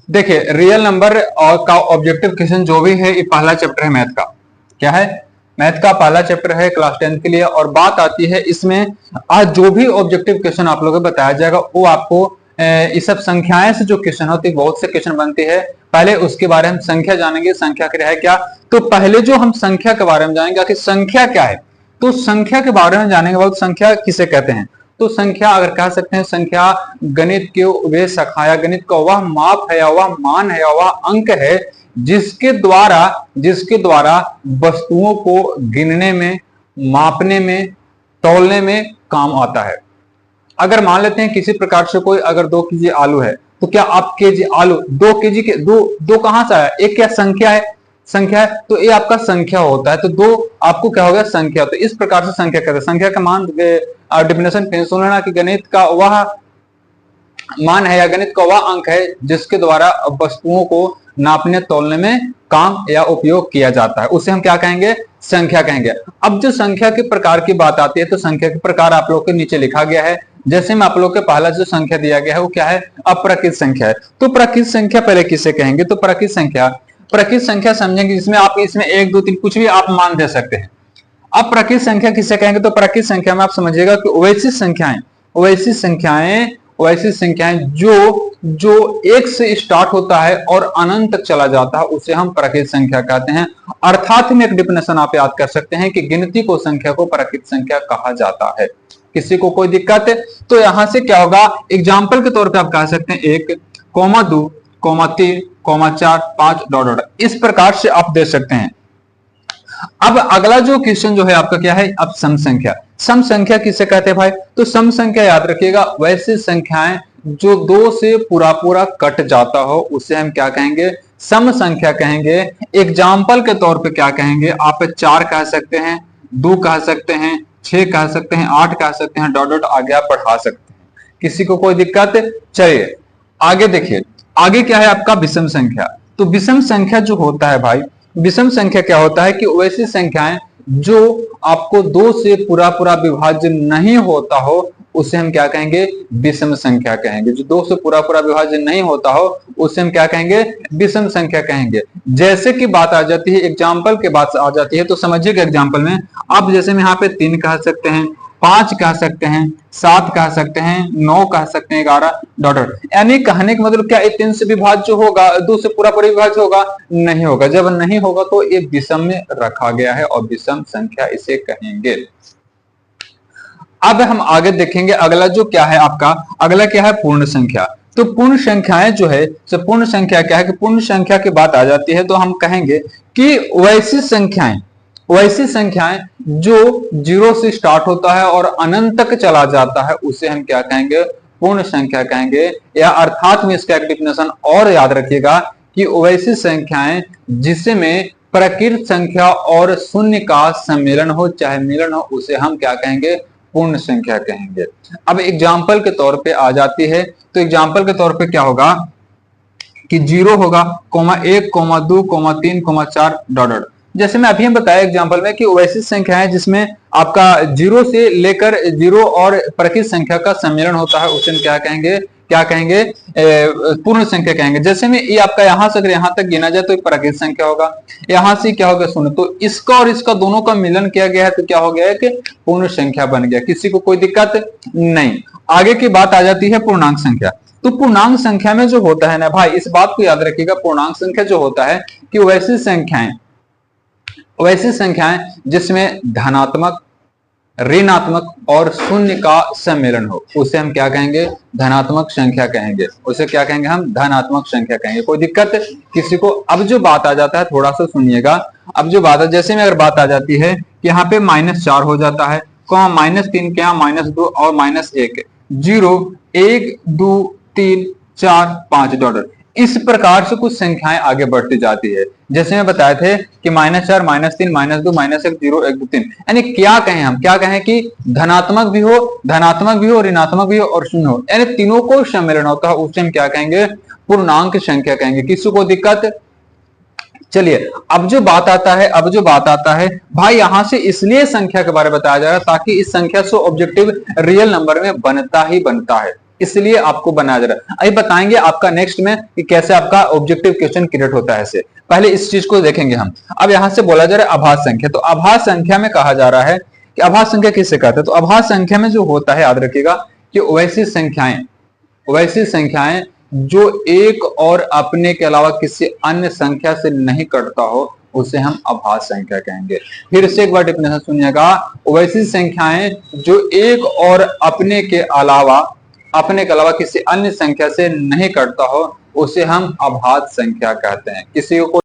देखिए real number और का ऑब्जेक्टिव क्वेश्चन जो भी है, ये पहला चैप्टर है मैथ का। क्या है? मैथ का पहला चैप्टर है क्लास 10 के लिए। और बात आती है इसमें आज जो भी ऑब्जेक्टिव क्वेश्चन आप लोगों को बताया जाएगा वो आपको इस सब संख्याएं से जो क्वेश्चन होती है, बहुत से क्वेश्चन बनते हैं। पहले उसके बारे में संख्या जानेंगे, संख्या क्या है क्या। तो पहले जो हम संख्या के बारे में जानेंगे कि संख्या क्या है। तो संख्या के बारे में जानेंगे बहुत, संख्या किसे कहते हैं। तो संख्या अगर कह सकते हैं, संख्या गणित के वे शाखा या गणित का वह माप है या वह मान है या वह अंक है जिसके द्वारा वस्तुओं को गिनने में, मापने में, तौलने में काम आता है। अगर मान लेते हैं किसी प्रकार से कोई अगर 2 केजी आलू है, तो क्या आप केजी आलू 2 केजी के दो कहां से आया? एक क्या संख्या है, संख्या है, तो ये आपका संख्या होता है। तो 2 आपको क्या हो गया? संख्या। तो इस प्रकार से संख्या कहते हैं। संख्या का मान डेफिनेशन फिर सुन लेना कि गणित का वह मान है या गणित का वह अंक है जिसके द्वारा वस्तुओं को नापने तौलने में काम या उपयोग किया जाता है, उसे हम क्या कहेंगे? संख्या कहेंगे। अब जो संख्या के प्रकार की बात आती है, तो संख्या के प्रकार आप लोग के नीचे लिखा गया है। जैसे में आप लोग के पहला जो संख्या दिया गया है वो क्या है? अप्रकृत संख्या है। तो प्रकृत संख्या पहले किसे कहेंगे? तो प्रकृत संख्या समझेंगे जिसमें आप इसमें 1 2 3 कुछ भी आप मान दे सकते हैं। अब प्रकृत संख्या किसे कहेंगे? तो प्रकृत संख्या में आप समझिएगा कि वैसी संख्याएं जो 1 से स्टार्ट होता है और अनंत तक चला जाता है, उसे हम प्रकृत संख्या कहते हैं। अर्थात में एक डिफिनेशन आप याद कर सकते हैं कि गिनती को संख्या को प्रकृत संख्या कहा जाता है। किसी को कोई दिक्कत है तो यहां से क्या होगा? एग्जाम्पल के तौर पे आप कह सकते हैं 1, 2, 3, 4, 5 डॉट डॉट, इस प्रकार से आप दे सकते हैं। अब अगला जो क्वेश्चन जो है आपका क्या है? अब सम संख्या। सम संख्या किसे कहते हैं भाई? तो सम संख्या याद रखिएगा, वैसी संख्याएं जो 2 से पूरा पूरा कट जाता हो उसे हम क्या कहेंगे? सम संख्या कहेंगे। एग्जाम्पल के तौर पे क्या कहेंगे? आप 4 कह सकते हैं, 2 कह सकते हैं, 6 कह सकते हैं, 8 कह सकते हैं, डॉट डॉट आगे आप बढ़ा सकते हैं। किसी को कोई दिक्कत? चलिए आगे देखिए, आगे क्या है आपका? विषम संख्या। तो विषम संख्या जो होता है भाई, विषम संख्या क्या होता है कि वैसी संख्याएं जो आपको 2 से पूरा पूरा विभाज्य नहीं होता हो उसे हम क्या कहेंगे? विषम संख्या कहेंगे। जो 2 से पूरा पूरा विभाज्य नहीं होता हो उसे हम क्या कहेंगे? विषम संख्या कहेंगे। जैसे कि बात आ जाती है, एग्जाम्पल के बात आ जाती है, तो समझिएगा एग्जाम्पल में आप जैसे में यहाँ पे 3 कह सकते हैं, 5 कह सकते हैं, 7 कह सकते हैं, 9 कह सकते हैं, 11 डॉट। यानी कहने का मतलब क्या? 3 से विभाज्य होगा, 2 से पूरा पूरा विभाज्य होगा? नहीं होगा। जब नहीं होगा तो ये विषम में रखा गया है और विषम संख्या इसे कहेंगे। अब हम आगे देखेंगे अगला जो क्या है आपका, अगला क्या है? पूर्ण संख्या। तो पूर्ण संख्याएं जो है, तो पूर्ण संख्या क्या है कि पूर्ण संख्या की बात आ जाती है तो हम कहेंगे कि वैसी संख्याएं जो 0 से स्टार्ट होता है और अनंत तक चला जाता है उसे हम क्या कहेंगे? पूर्ण संख्या कहेंगे। या अर्थात में इसका एक डिफिनेशन और याद रखिएगा कि वैसी संख्याएं जिसमें प्रकृत संख्या और शून्य का सम्मेलन हो चाहे मिलन हो उसे हम क्या कहेंगे? पूर्ण संख्या कहेंगे। अब एग्जाम्पल के तौर पे आ जाती है, तो एग्जाम्पल के तौर पे क्या होगा कि 0 होगा, 1, 2, 3, 4 डॉट डॉट। जैसे मैं अभी बताया एग्जाम्पल में कि वैसी संख्याएं जिसमें आपका 0 से लेकर 0 और प्रकृत संख्या का सम्मेलन होता है उसे क्या कहेंगे? पूर्ण संख्या कहेंगे। जैसे में ये आपका यहां से अगर यहां तक गिना जाए तो एक प्रकृत संख्या होगा, यहां से क्या होगा? शून्य। तो इसका और इसका दोनों का मिलन किया गया है तो क्या हो गया है कि पूर्ण संख्या बन गया। किसी को कोई दिक्कत नहीं। आगे की बात आ जाती है पूर्णांक संख्या। तो पूर्णांक संख्या में जो होता है ना भाई, इस बात को याद रखिएगा, पूर्णांक संख्या जो होता है कि वैसी संख्याएं जिसमें धनात्मक, ऋणात्मक और शून्य का सम्मेलन हो उसे हम क्या कहेंगे? धनात्मक संख्या कहेंगे। उसे क्या कहेंगे? हम धनात्मक संख्या कहेंगे। कोई दिक्कत किसी को? अब जो बात आ जाता है थोड़ा सा सुनिएगा। अब जो बात है, जैसे में अगर बात आ जाती है कि यहाँ पे -4 हो जाता है, -3 के यहाँ -2 और -1, 0, 1, 2, 3, 4, 5 डॉट। इस प्रकार से कुछ संख्याएं आगे बढ़ती जाती है। जैसे मैं बताए थे कि -4, -3, -2, -1, 0, 1, 2, 3। यानी क्या कहें? हम क्या कहें कि धनात्मक भी हो, ऋणात्मक भी हो और शून्य हो, यानी तीनों को सम्मेलन होता है उसे हम क्या कहेंगे? पूर्णांक संख्या कहेंगे। किसी को दिक्कत? चलिए अब जो बात आता है भाई, यहां से इसलिए संख्या के बारे में बताया जा रहा है ताकि इस संख्या से ऑब्जेक्टिव रियल नंबर में बनता ही बनता है। इसलिए आपको बनाया जा रहा है। अभी बताएंगे आपका नेक्स्ट में कि कैसे आपका ऑब्जेक्टिव क्वेश्चन क्रिएट होता है। ऐसे पहले इस चीज को देखेंगे हम। अब यहां से बोला जा रहा है आभास संख्या, तो आभास संख्या में कहा जा रहा है कि आभास संख्या किससे कहते हैं। तो आभास संख्या में जो होता है, याद रखिएगा कि वैसी संख्याएं जो एक और अपने के अलावा किसी अन्य संख्या से नहीं कटता हो, उसे हम आभास संख्या कहेंगे। फिर से एक बार डेफिनेशन सुनिएगा, वैसी संख्याएं जो एक और अपने के अलावा किसी अन्य संख्या से नहीं कटता हो, उसे हम आभास संख्या कहते हैं। किसी को